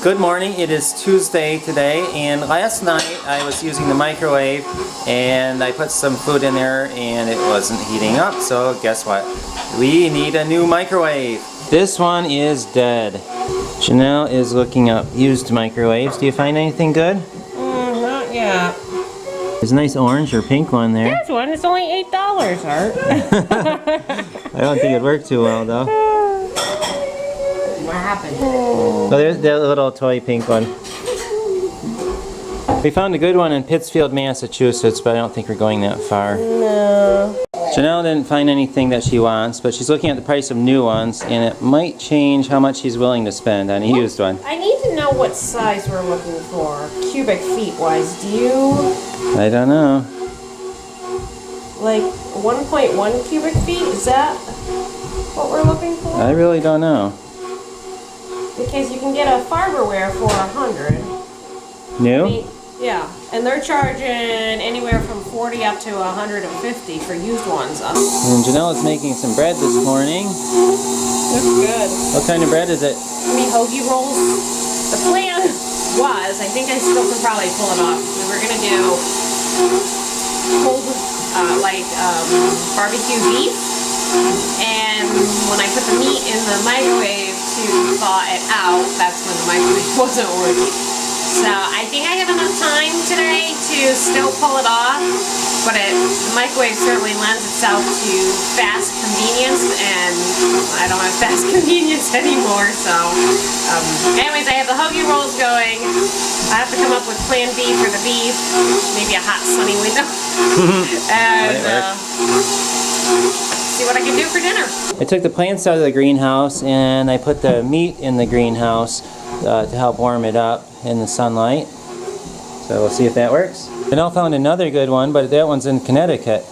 Good morning, it is Tuesday today, and last night I was using the microwave and I put some food in there and it wasn't heating up, so guess what? We need a new microwave. This one is dead. Janelle is looking up used microwaves. Do you find anything good? Not yet. There's a nice orange or pink one there. There's one, it's only $8, Art. I don't think it'd work too well though. What happened? Oh, there's that little toy pink one. We found a good one in Pittsfield, Massachusetts, but I don't think we're going that far. No. Janelle didn't find anything that she wants, but she's looking at the price of new ones, and it might change how much she's willing to spend on a used one. I need to know what size we're looking for, cubic feet wise. Do you? I don't know. Like 1.1 cubic feet? Is that what we're looking for? I really don't know. Because you can get a Farberware for $100. New? I mean, yeah, and they're charging anywhere from $40 up to $150 for used ones. And Janelle is making some bread this morning. Looks good. What kind of bread is it? Maybe hoagie rolls. The plan was, I think I still can probably pull it off. We were gonna do cold, barbecue beef, and when I put the meat in the microwave to thaw it out, that's when the microwave wasn't working. So I think I have enough time today to still pull it off, but the microwave certainly lends itself to fast convenience, and I don't have fast convenience anymore, so anyways, I have the hoagie rolls going. I have to come up with plan B for the beef, maybe a hot sunny window, and see what I can do for dinner. I took the plants out of the greenhouse and I put the meat in the greenhouse to help warm it up in the sunlight. So we'll see if that works. Janelle found another good one, but that one's in Connecticut.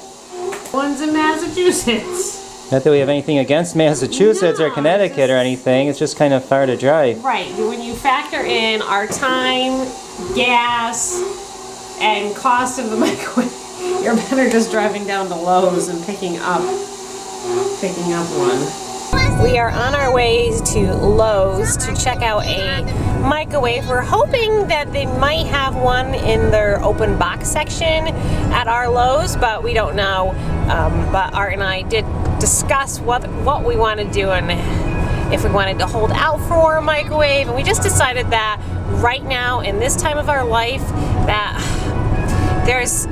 One's in Massachusetts. Not that we have anything against Massachusetts or Connecticut or anything, it's just kind of far to drive. Right, when you factor in our time, gas, and cost of the microwave, you're better just driving down to Lowe's and picking up one. We are on our way to Lowe's to check out a microwave. We're hoping that they might have one in their open box section at our Lowe's, but we don't know. But Art and I did discuss what we want to do and if we wanted to hold out for a microwave, and we just decided that right now in this time of our life that there's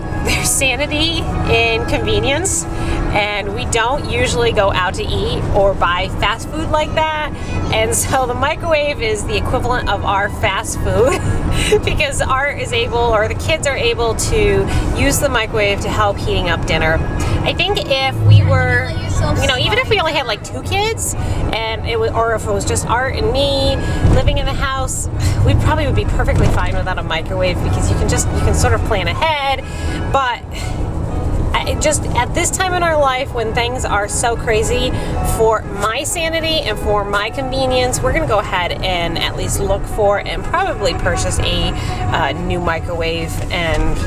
sanity in convenience, and we don't usually go out to eat or buy fast food like that, and so the microwave is the equivalent of our fast food because Art is able, or the kids are able, to use the microwave to help heating up dinner. I think if we were, even if we only had like 2 kids, and or if it was just Art and me living in the house, we probably would be perfectly fine without a microwave because you can sort of plan ahead. But just at this time in our life when things are so crazy, for my sanity and for my convenience, we're gonna go ahead and at least look for and probably purchase a new microwave, and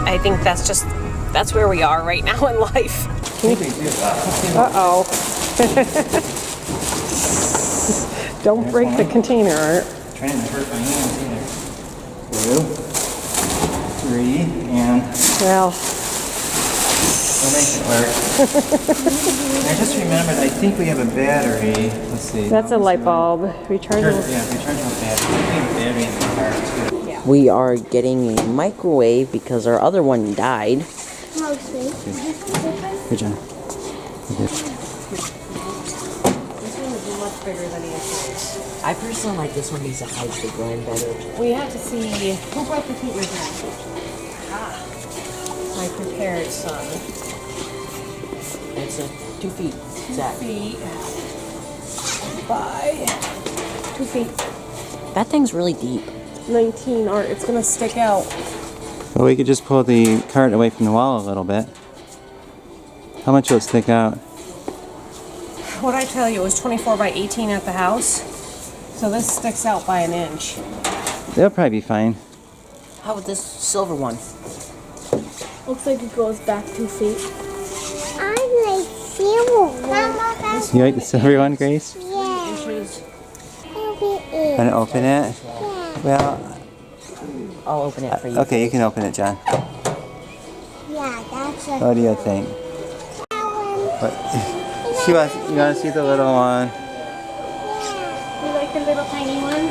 I think that's where we are right now in life. Uh-oh. Don't break the container, Art. Trying to hurt my hands either. 2, 3, and well, we'll make it work. I just remembered, I think we have a battery. Let's see. that's a light bulb. Rechargeable. Yeah, rechargeable battery. We have a battery in the car too. Yeah. We are getting a microwave because our other one died. Mostly. Good job. This one is much bigger than the other. I personally like this one because it hides the grind better. We have to see who brought the heat with that. My prepared son. It's 2 feet. 2 feet by 2 feet. That thing's really deep. 19, Art. It's gonna stick out. Well, we could just pull the cart away from the wall a little bit. How much will it stick out? What I tell you, it was 24 by 18 at the house. So this sticks out by 1 inch. They'll probably be fine. How about this silver one? Looks like it goes back 2 feet. I like silver one. You like the silver one, Grace? Yeah. Maybe Want to open it? Well, I'll open it for you. okay, you can open it, John. Yeah, that's a What do you think? What? You want to see the little one? You like the little tiny one?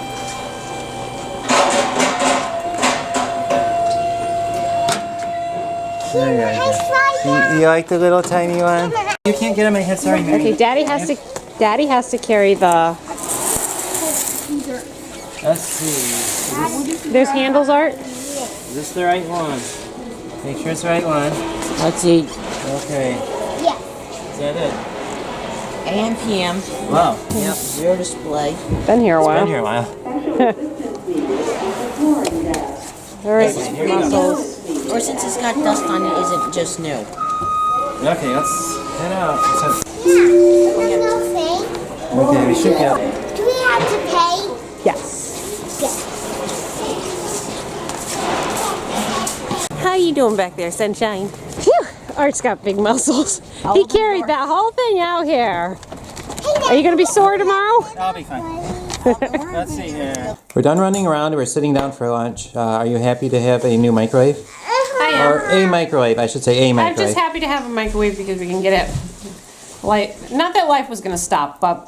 There you go. You like the little tiny one? You can't get on my head, sorry, Mary. Okay, Daddy has to carry the. Let's see. There's handles, Art. Is this the right one? Make sure it's the right one. Let's see. Okay. Yeah. Is that it? AM, PM. Wow. Yep. Zero display. Been here a while. Been here a while. All right, Here we go. muscles. Or since it's got dust on it, isn't just new. Okay, let's head out. there's no thing. Okay, we should get. Do we have to pay? Yes. Yes. How you doing back there, sunshine? Phew, Art's got big muscles. He carried that whole thing out here. Are you gonna be sore tomorrow? I'll be fine. Let's see here. We're done running around. We're sitting down for lunch. Are you happy to have a new microwave? I am. Or a microwave, I should say a I'm microwave. just happy to have a microwave because we can get it. Not that life was gonna stop, but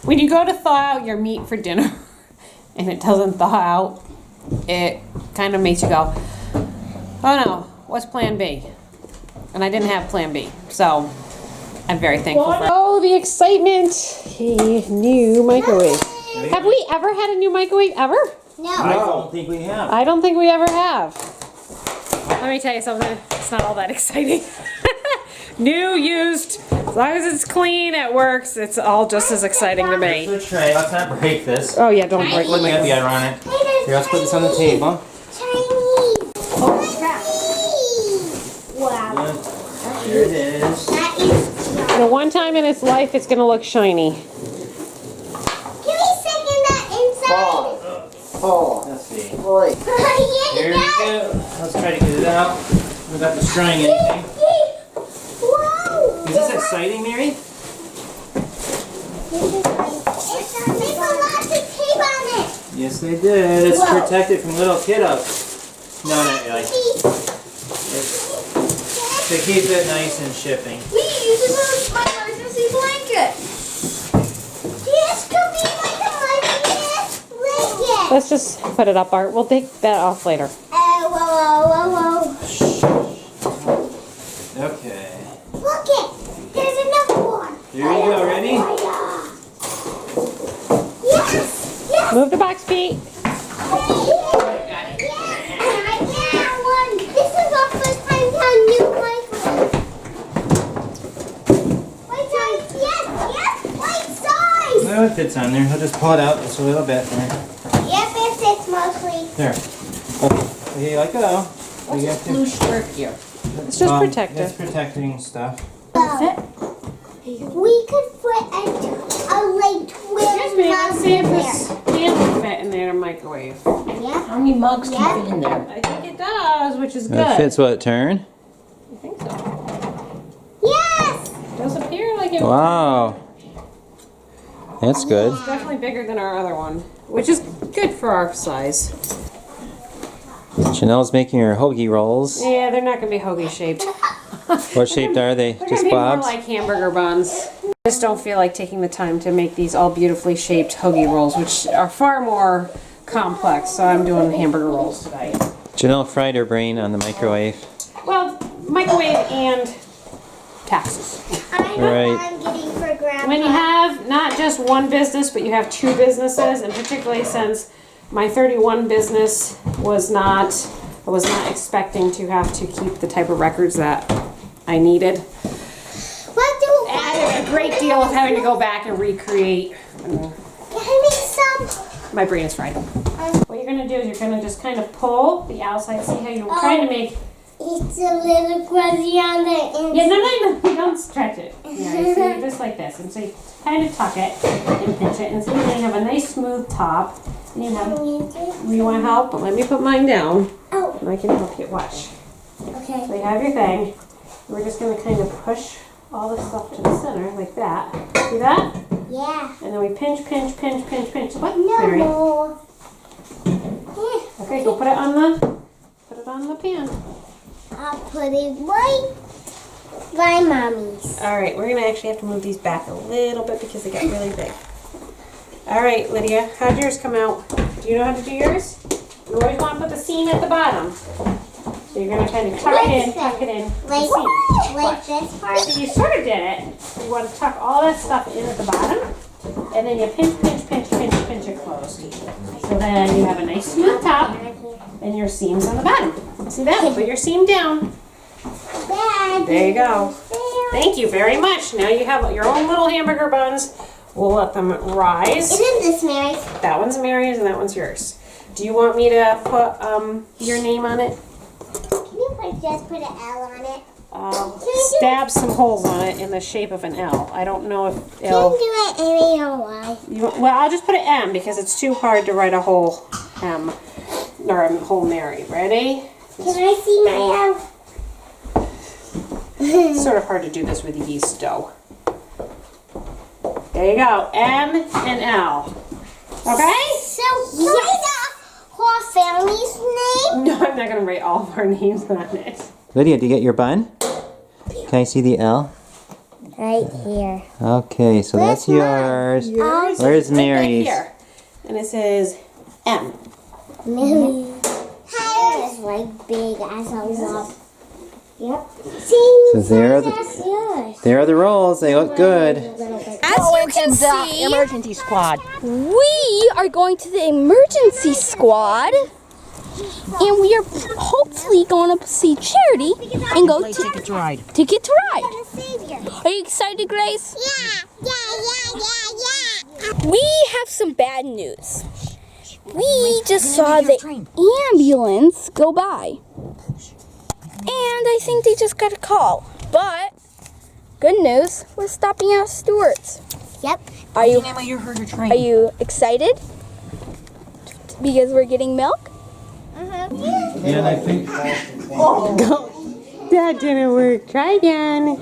when you go to thaw out your meat for dinner and it doesn't thaw out, it kind of makes you go, oh no, what's plan B? And I didn't have plan B, so I'm very thankful for it. Oh, the excitement! A new microwave. Have we ever had a new microwave ever? No. I don't think we have. I don't think we ever have. Let me tell you something, it's not all that exciting. New, used, as long as it's clean, it works, it's all just as exciting to me. Here's a tray. Let's not break this. Oh yeah, don't break Look my at the ironic. Here, let's put this on the table. Chinese. Oh crap. Wow. There it is. That is. And one time in its life, it's gonna look shiny. Can we second that inside? Let's see. Yeah, Here we go. Let's try to get it out without destroying anything. Wow. Is this exciting, Mary? There's a lot of tape on it. Yes, they did. It's Whoa. protected from little kiddos. No, not really. To keep it nice and shipping. We use it as my emergency blanket. This could be like an emergency blanket. Let's just put it up, Art. We'll take that off later. Whoa. Okay. Look it. There's enough more. Here we go. Ready? Yes. Move the box, Pete. This is our first time on new microwave. White size. Yes. White size. Well, it fits on there. I'll just pull it out just a little bit. There. Yep, it fits mostly. There. Okay. Here you go. What's this blue strip here? It's just protective. It's protecting stuff. We could put a like twin Excuse me, let's see if in this can fit in there to microwave. Yeah. How many mugs can fit in there? I think it does, which is good. That fits what, turn? I think so. Yes. It does appear like it. Wow. That's good. It's definitely bigger than our other one, which is good for our size. Janelle's making her hoagie rolls. Yeah, they're not gonna be hoagie shaped. What shaped are they? They're Just gonna be blobs? more like hamburger buns. I just don't feel like taking the time to make these all beautifully shaped hoagie rolls, which are far more complex. So I'm doing hamburger rolls today. Janelle fried her brain on the microwave. Well, microwave and taxes. I know Right. what I'm getting for Grandpa. When you have not just one business, but you have two businesses, and particularly since my 31 business I was not expecting to have to keep the type of records that I needed. Added a great deal of having to go back and recreate. Can I make some? My brain is fried. What you're gonna do is you're gonna just kind of pull the outside. See how you're trying to make. It's a little gruzzy on the inside. Yeah, no, don't stretch it. Yeah, you see, just like this, and so you kind of tuck it and pinch it, and so you have a nice smooth top. And you have. You want help? But let me put mine down, Oh, and I can help you. Watch. So okay. you have your thing. We're just gonna kind of push all the stuff to the center like that. See that? Yeah. And then we pinch, pinch, pinch, pinch, pinch. What? No Mary? more. Okay, go put it on the pan. I'll put it right by mommy's. All right, we're gonna actually have to move these back a little bit because they got really big. All right, Lydia, how'd yours come out? Do you know how to do yours? You always want to put the seam at the bottom. So you're gonna kind of tuck it in, tuck it in. Like, the seam. like this part. So you sort of did it. You want to tuck all that stuff in at the bottom, and then you pinch, pinch, pinch, pinch, pinch it closed. So then you have a nice smooth top, and your seam's on the bottom. See that? Put your seam down. There you go. Thank you very much. Now you have your own little hamburger buns. We'll let them rise. Isn't this Mary's? That one's Mary's and that one's yours. Do you want me to put your name on it? Can you just put an L on it? Stab some holes on it in the shape of an L. I don't know if Can L. you do it any or Y? Well, I'll just put an M because it's too hard to write a whole M or a whole Mary. Ready? Can I see my L? It's sort of hard to do this with yeast dough. There you go. M and L. Okay? So, can I the whole family's name? No, I'm not going to write all of our names on it. Lydia, do you get your bun? Can I see the L? Right here. Okay, so that's yours. Yours Where's is right back Mary's? here. And it says M. Mary. Hair is like big as a love. Yep. See, So there are that's yours. there are the rolls. They look good. As you can see, Emergency squad. we are going to the emergency squad, and we are hopefully going to see Charity and go to Ticket to ride. Ticket to Ride. The savior. Are you excited, Grace? Yeah. We have some bad news. We just saw the ambulance go by, and I think they just got a call. But good news, we're stopping at Stewart's. Yep. Are you You heard her train. Are you excited? Because we're getting milk? And I think That didn't work. Try again.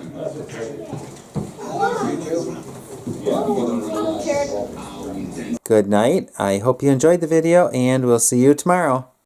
good night. I hope you enjoyed the video, and we'll see you tomorrow.